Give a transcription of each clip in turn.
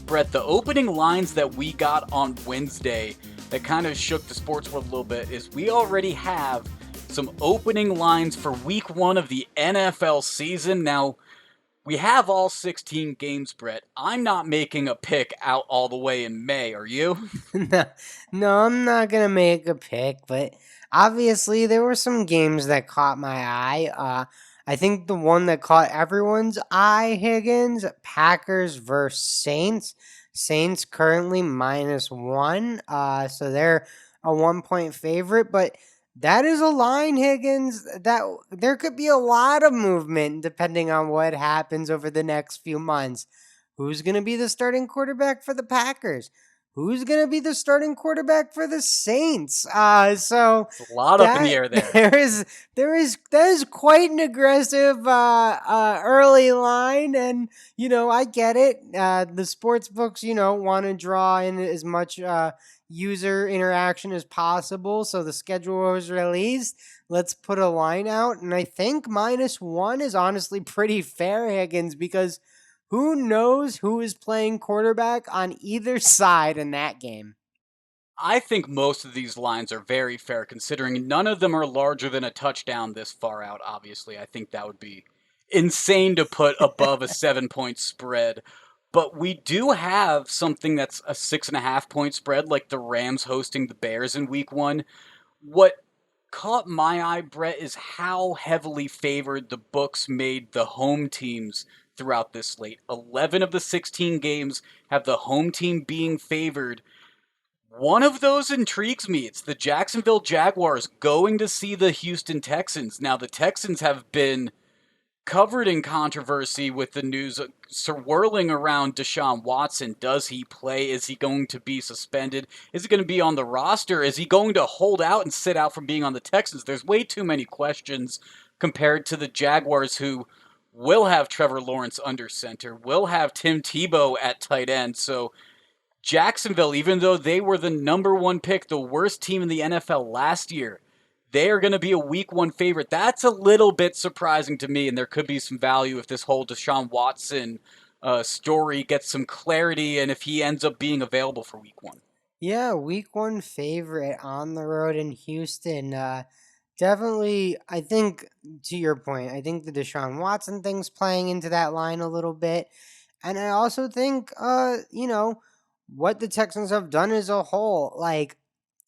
Brett, the opening lines that we got on Wednesday that kind of shook the sports world a little bit is we already have some opening lines for week one of the NFL season. Now, we have all 16 games, Brett. I'm not making a pick out all the way in May, are you? no, no, I'm not gonna make a pick, but obviously there were some games that caught my eye. I think the one that caught everyone's eye, Higgins, Packers versus Saints. Saints currently -1, so they're a 1 point favorite, but that is a line, Higgins. That there could be a lot of movement depending on what happens over the next few months. Who's going to be the starting quarterback for the Packers? Who's going to be the starting quarterback for the Saints? So It's a lot up in the that air there. that is quite an aggressive early line, and I get it. The sports books want to draw in as much user interaction as possible, so the schedule was released. Let's put a line out, and I think -1 is honestly pretty fair, Higgins, because who knows who is playing quarterback on either side in that game? I think most of these lines are very fair considering none of them are larger than a touchdown this far out, obviously. I think that would be insane to put above a 7 point spread. But we do have something that's a 6.5 point spread, like the Rams hosting the Bears in week one. What caught my eye, Brett, is how heavily favored the books made the home teams throughout this slate. 11 of the 16 games have the home team being favored. One of those intrigues me. It's the Jacksonville Jaguars going to see the Houston Texans. Now, the Texans have been covered in controversy with the news swirling around Deshaun Watson. Does he play? Is he going to be suspended? Is he going to be on the roster? Is he going to hold out and sit out from being on the Texans? There's way too many questions compared to the Jaguars, who will have Trevor Lawrence under center, will have Tim Tebow at tight end. So Jacksonville, even though they were the number one pick, the worst team in the NFL last year, they are going to be a week one favorite. That's a little bit surprising to me, and there could be some value if this whole Deshaun Watson story gets some clarity and if he ends up being available for week one. Yeah, week one favorite on the road in Houston. Definitely, I think to your point, I think the Deshaun Watson thing's playing into that line a little bit. And I also think, what the Texans have done as a whole. Like,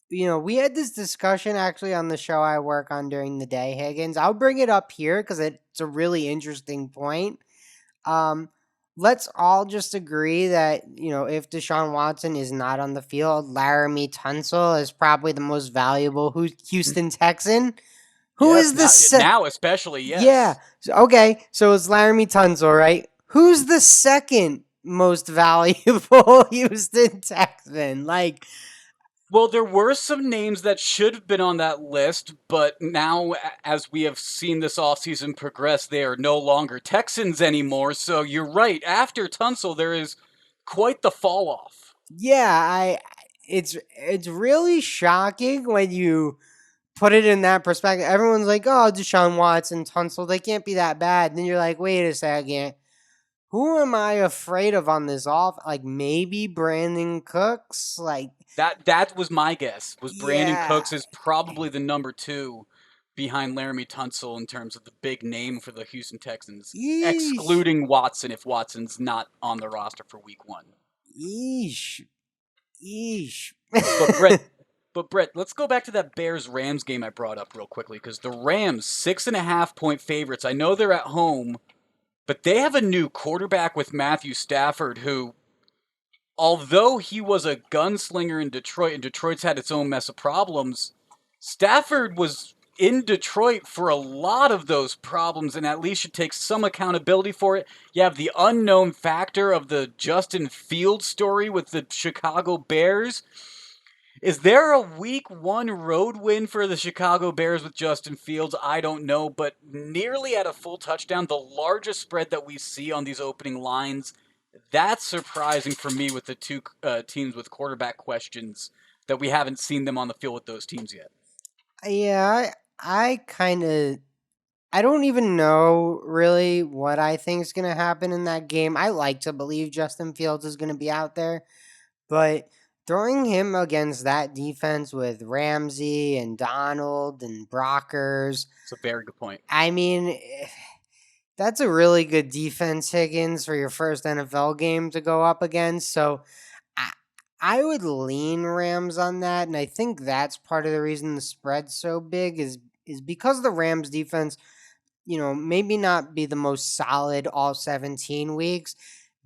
we had this discussion actually on the show I work on during the day, Higgins. I'll bring it up here because it's a really interesting point. Um, let's all just agree that, if Deshaun Watson is not on the field, Laramie Tunsil is probably the most valuable Houston Texan. Who Yes, is the now, se- now especially, Yeah. yes. Okay, so it's Laramie Tunsil, right? Who's the second most valuable Houston Texan? Like, Well, there were some names that should have been on that list, but now, as we have seen this offseason progress, they are no longer Texans anymore. So you're right. After Tunsil, there is quite the fall off. yeah, it's really shocking when you put it in that perspective. Everyone's like, "Oh, Deshaun Watson, Tunsil, they can't be that bad." And then you're like, "Wait a second, who am I afraid of on this off? Like maybe Brandon Cooks? Like, That was my guess. Was Brandon yeah, Cooks is probably the number two behind Laramie Tunsil in terms of the big name for the Houston Texans, yeesh, excluding Watson if Watson's not on the roster for week one. yeesh, yeesh." But Brett, But Brett, let's go back to that Bears Rams game I brought up real quickly because the Rams 6.5 point favorites. I know they're at home, but they have a new quarterback with Matthew Stafford, who, although he was a gunslinger in Detroit, and Detroit's had its own mess of problems, Stafford was in Detroit for a lot of those problems and at least should take some accountability for it. You have the unknown factor of the Justin Fields story with the Chicago Bears. Is there a week one road win for the Chicago Bears with Justin Fields? I don't know, but nearly at a full touchdown, the largest spread that we see on these opening lines. That's surprising for me with the two teams with quarterback questions that we haven't seen them on the field with those teams yet. Yeah, I kind of I don't even know really what I think is going to happen in that game. I like to believe Justin Fields is going to be out there, but throwing him against that defense with Ramsey and Donald and Brockers, It's a very good point. I mean, that's a really good defense, Higgins, for your first NFL game to go up against. So I, I would lean Rams on that, and I think that's part of the reason the spread's so big is because the Rams defense, maybe not be the most solid all 17 weeks.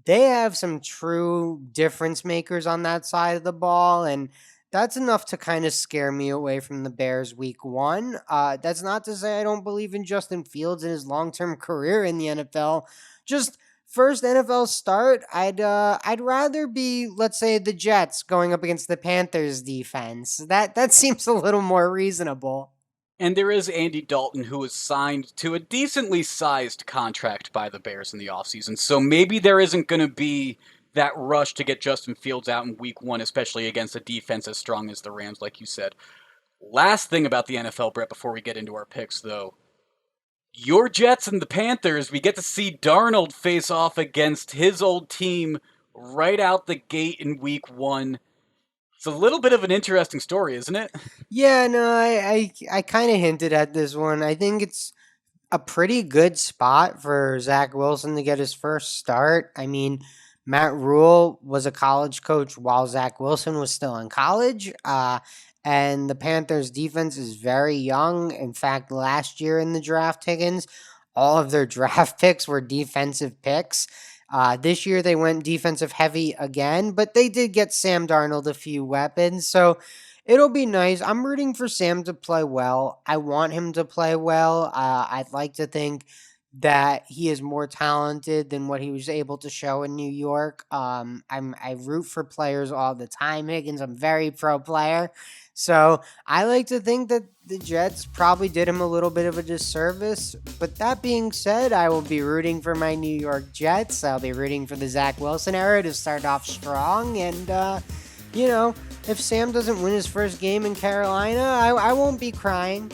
They have some true difference makers on that side of the ball, and that's enough to kind of scare me away from the Bears week one. That's not to say I don't believe in Justin Fields and his long term career in the NFL. Just first NFL start, I'd rather be, let's say, the Jets going up against the Panthers defense. That seems a little more reasonable. And there is Andy Dalton, who was signed to a decently sized contract by the Bears in the offseason. So maybe there isn't going to be that rush to get Justin Fields out in week one, especially against a defense as strong as the Rams, like you said. Last thing about the NFL, Brett, before we get into our picks, though. Your Jets and the Panthers, we get to see Darnold face off against his old team right out the gate in week one. It's a little bit of an interesting story, isn't it? Yeah, no, I kind of hinted at this one. I think it's a pretty good spot for Zach Wilson to get his first start. I mean, Matt Rule was a college coach while Zach Wilson was still in college. And the Panthers defense is very young. In fact, last year in the draft, Higgins, all of their draft picks were defensive picks. This year they went defensive heavy again, but they did get Sam Darnold a few weapons. So it'll be nice. I'm rooting for Sam to play well. I want him to play well. I'd like to think that he is more talented than what he was able to show in New York. I root for players all the time, Higgins. I'm very pro player. So I like to think that the Jets probably did him a little bit of a disservice. But that being said, I will be rooting for my New York Jets. I'll be rooting for the Zach Wilson era to start off strong. And, if Sam doesn't win his first game in Carolina, I won't be crying.